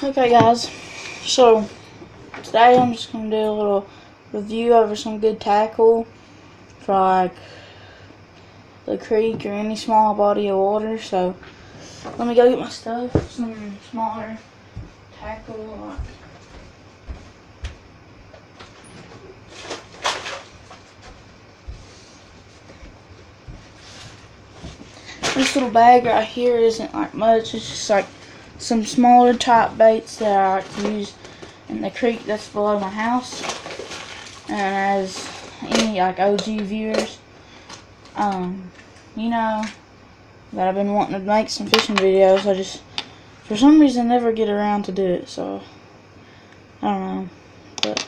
Okay guys, so today I'm just going to do a little review over some good tackle for like the creek or any small body of water. So let me go get my stuff, some smaller tackle. This little bag right here isn't like much, it's just like some smaller type baits that I like to use in the creek that's below my house. And as any like OG viewers, you know that I've been wanting to make some fishing videos. I just, for some reason, never get around to do it. So I don't know, but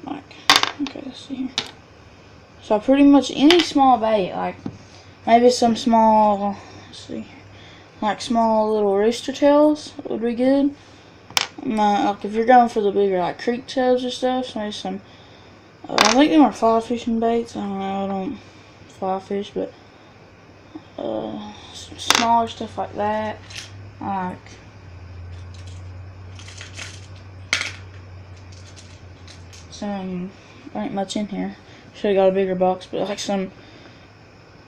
like, okay, let's see here. So pretty much any small bait, like maybe some small, let's see, like small little rooster tails would be good. Like if you're going for the bigger like creek tails or stuff, so maybe some. I think them are fly fishing baits. I don't know. I don't fly fish, but some smaller stuff like that. Like some, there ain't much in here. Should have got a bigger box, but like some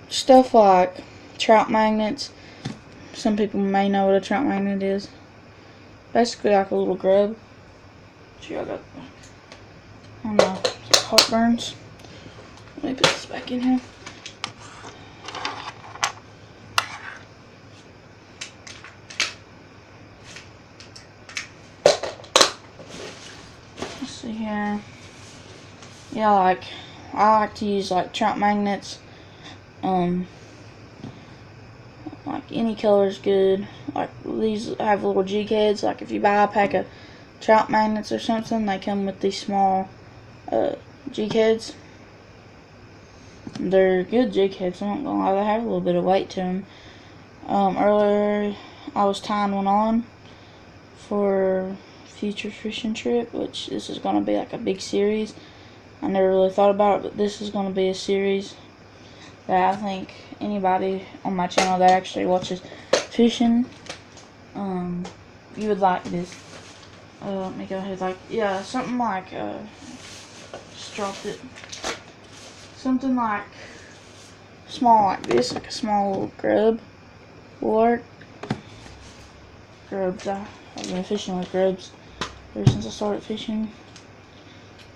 stuff like trout magnets. Some people may know what a trout magnet is. Basically like a little grub. See, I got, I don't know, heartburns. Let me put this back in here. Let's see here. Yeah, like I like to use like trout magnets. Like any color is good. Like these have little jig heads. Like if you buy a pack of trout magnets or something, they come with these small jig heads. They're good jig heads, I'm not gonna lie, they have a little bit of weight to them. Earlier I was tying one on for future fishing trip, which this is gonna be like a big series. I never really thought about it, but this is gonna be a series that I think anybody on my channel that actually watches fishing, you would like this. Let me go ahead, like, yeah, something like, just dropped it. Something like small like this, like a small little grub will work. Grubs, I've been fishing with grubs ever since I started fishing.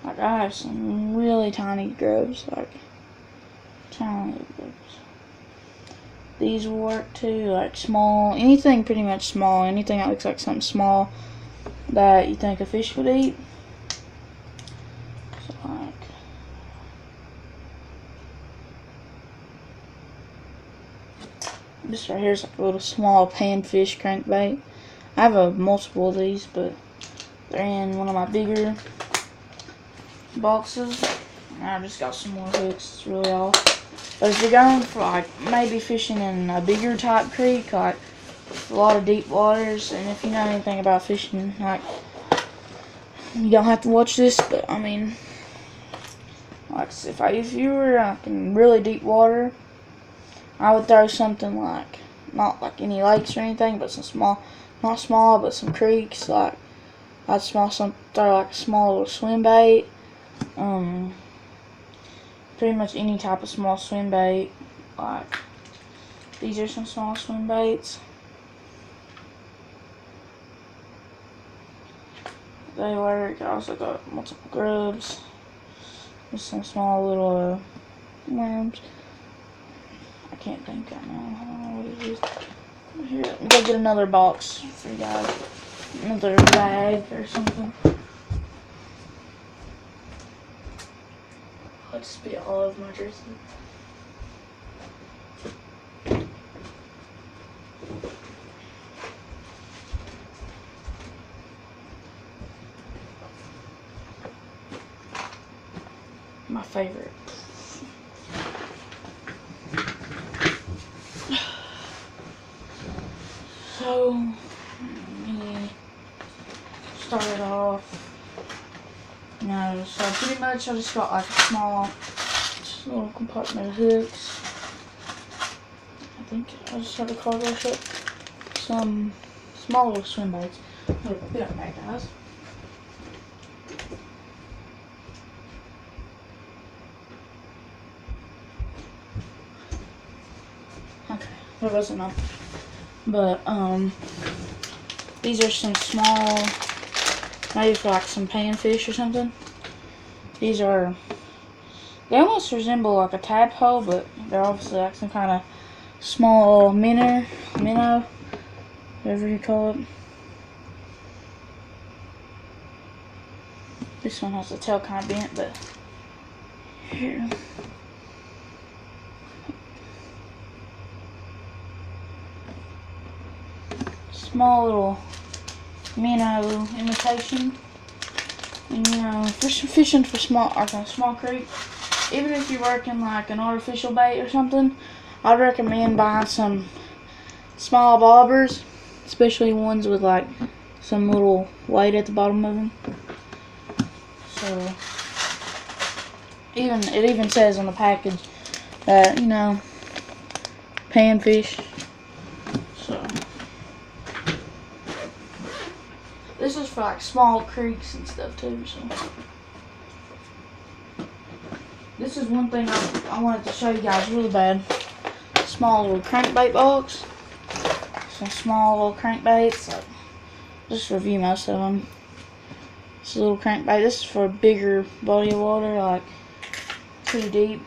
Like I have some really tiny grubs, like tiny little grubs. These will work too, like small, anything pretty much small, anything that looks like something small that you think a fish would eat. So like, this right here is like a little small panfish crankbait. I have a multiple of these, but they're in one of my bigger boxes. And I just got some more hooks. It's really all. But if you're going for like maybe fishing in a bigger type creek, like a lot of deep waters, and if you know anything about fishing, like you don't have to watch this, but I mean, like if you were like in really deep water, I would throw something like, not like any lakes or anything, but some small, not small, but some creeks. Like I'd throw like a small little swim bait. Pretty much any type of small swim bait. Like these are some small swim baits. They work. I also got multiple grubs. Just some small little worms. I can't think right now. I don't know what it is. Here, let me go get another box for you guys. Another bag or something. I'll just be all over my jersey. My favorite. So, let me start it off. No, so pretty much I just got like a small, just a little compartment of hooks. think. I just have a cargo shut. Some small little swim baits. Be right back, guys. Okay, there wasn't none. But, these are some small, maybe for like some panfish or something. These are, they almost resemble like a tadpole, but they're obviously like some kind of small minnow, whatever you call it. This one has the tail kind of bent, but here. Small little minnow imitation. And you know, fishing for small creek, even if you're working like an artificial bait or something, I'd recommend buying some small bobbers, especially ones with like some little weight at the bottom of them. So it even says on the package that, you know, panfish. So this is for like small creeks and stuff too. So this is one thing I wanted to show you guys really bad. Small little crankbait box. Some small little crankbaits. Like, just review most of them. This little crankbait. This is for a bigger body of water, like too deep.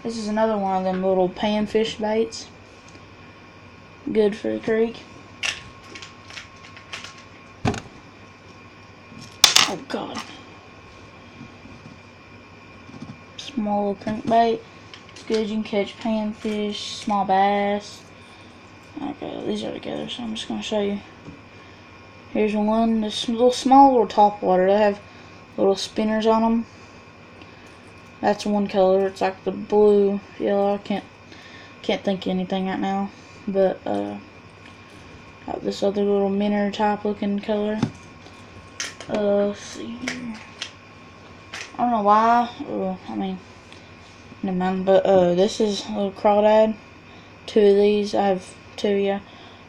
This is another one of them little panfish baits. Good for the creek. Oh God. Small little crankbait. It's good. You can catch panfish, small bass. Okay, these are together, so I'm just gonna show you. Here's one. This little small little topwater. They have little spinners on them. That's one color. It's like the blue, yellow. I can't think of anything right now. But got this other little minnow type looking color. Let's see here. I don't know why. I mean, never mind. But this is a little crawdad. Two of these. I have two, yeah.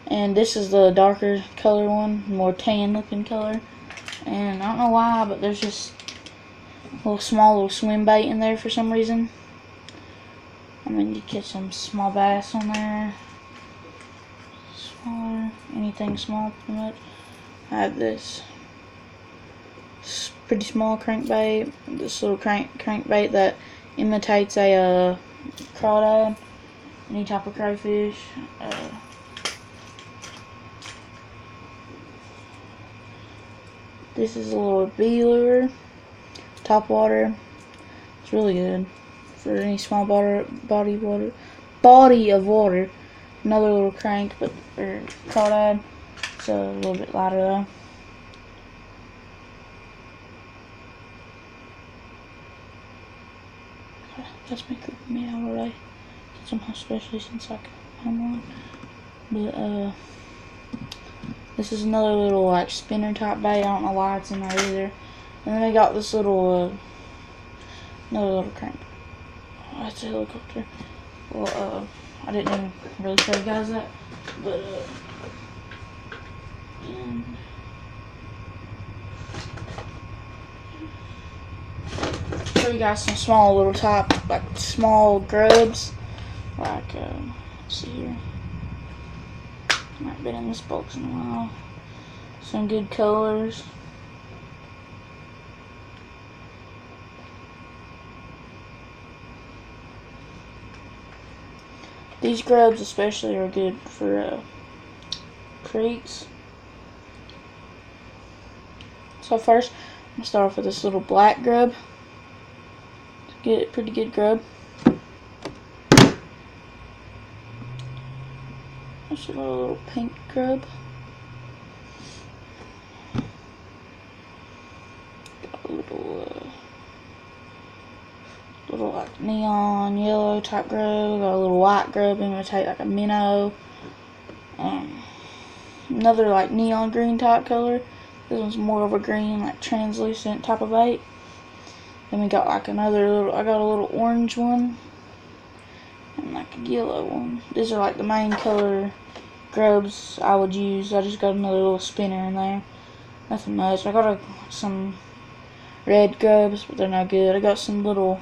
And this is the darker color one, more tan looking color. And I don't know why, but there's just a small little swim bait in there for some reason. I mean, you catch some small bass on there. Smaller, anything small pretty much. I have this pretty small crankbait. This little crankbait that imitates a crawdad. Any type of crayfish. This is a little bee lure, top water. It's really good for any small body of water. Another little crank, but or crawdad. It's a little bit lighter though. That's me creeping me out already. Somehow, especially since I come on. But this is another little like spinner type bait. I don't know why it's in there either. And then they got this little another little crank. Oh, that's a helicopter. Well, I didn't even really show you guys that, but show you guys some small little type, like small grubs. Like let's see here. Might been in this box in a while. Some good colors. These grubs especially are good for creeks. So first, I'm gonna start off with this little black grub. Get a pretty good grub. There's a little pink grub. Got a little like neon yellow type grub. Got a little white grub, imitate like a minnow. Another like neon green type color. This one's more of a green, like translucent type of bait. Then we got like another little. I got a little orange one. and like a yellow one. These are like the main color grubs I would use. I just got another little spinner in there. Nothing much. I got some red grubs, but they're not good. I got some little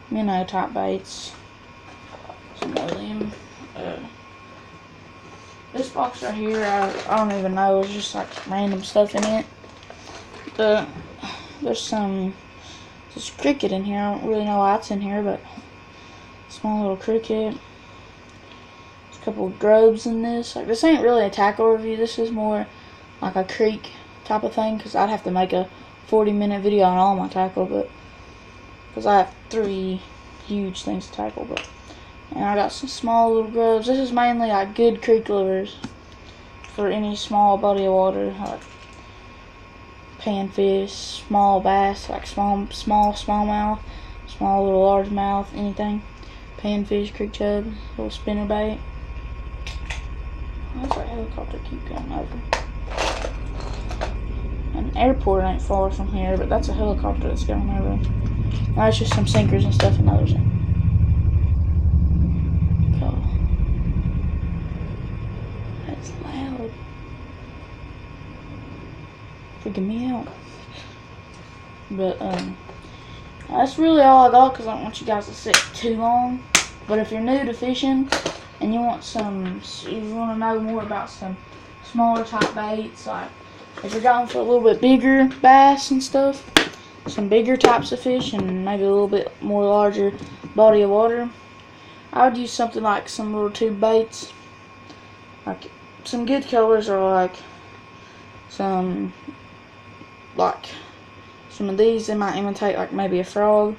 minnow type baits. Some of them. This box right here, I don't even know. It's just like random stuff in it. There's this cricket in here. I don't really know why it's in here, but small little cricket. There's a couple of grubs in this. Like, this ain't really a tackle review. This is more like a creek type of thing, because I'd have to make a 40-minute video on all my tackle, but because I have 3 huge things to tackle. But and I got some small little grubs. This is mainly like good creek lures for any small body of water, like panfish, small bass, like smallmouth, small little largemouth, anything. Panfish, creek chub, little spinnerbait. Why's that helicopter keep going over? An airport ain't far from here, but that's a helicopter that's going over. That's just some sinkers and stuff and others. Oh, that's loud. Freaking me out. But that's really all I got, because I don't want you guys to sit too long. But if you're new to fishing and you want to know more about some smaller type baits, like if you're going for a little bit bigger bass and stuff, some bigger types of fish, and maybe a little bit more larger body of water, I would use something like some little tube baits. Like some good colors are like some of these, they might imitate like maybe a frog.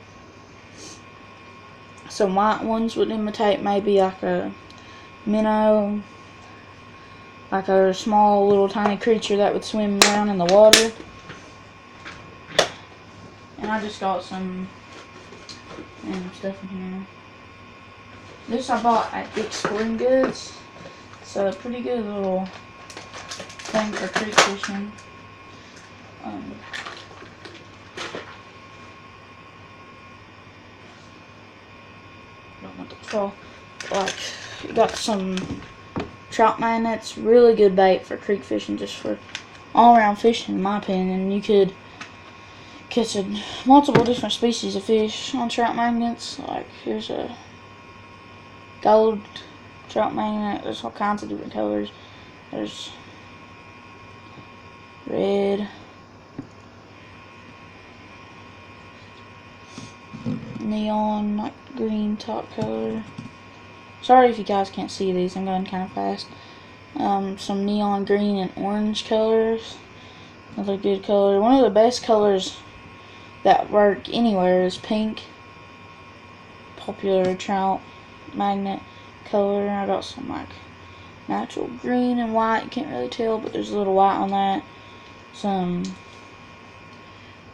Some white ones would imitate maybe like a minnow, like a small little tiny creature that would swim around in the water. And I just got some random stuff in here. This I bought at Dick's Sporting Goods. It's a pretty good little thing for creek fishing. Don't want to fall. Like, you got some trout magnets, really good bait for creek fishing, just for all around fishing in my opinion. You could catch multiple different species of fish on trout magnets. Like, here's a gold trout magnet. There's all kinds of different colors. There's red, neon, like green top color. Sorry if you guys can't see these, I'm going kind of fast. Some neon green and orange colors. Another good color. One of the best colors that work anywhere is pink. Popular trout magnet color. I got some like natural green and white. You can't really tell, but there's a little white on that. Some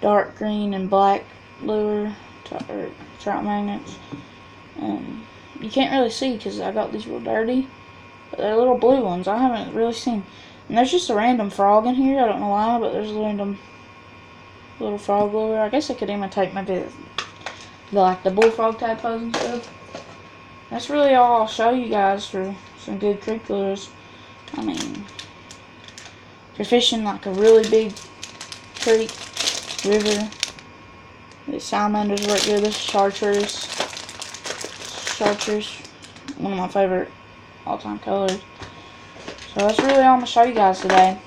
dark green and black lure trout magnets. You can't really see because I got these real dirty, but they're little blue ones. I haven't really seen. And there's just a random frog in here. I don't know why, but there's a random little frog lure. I guess I could imitate maybe the bullfrog tadpoles and stuff. That's really all I'll show you guys for some good creek lures. I mean, if you're fishing like a really big creek, river, the salamanders work good. This is chartreuse, one of my favorite all-time colors. So that's really all I'm gonna show you guys today.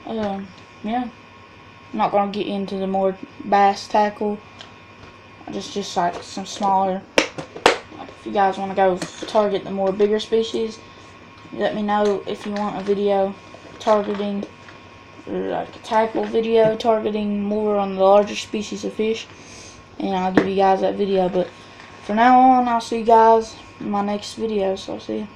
Yeah, I'm not gonna get into the more bass tackle. Just like some smaller. Like if you guys want to go target the more bigger species, let me know if you want a video targeting, or like a tackle video targeting more on the larger species of fish, and I'll give you guys that video. But for now on, I'll see you guys in my next video. So I'll see you.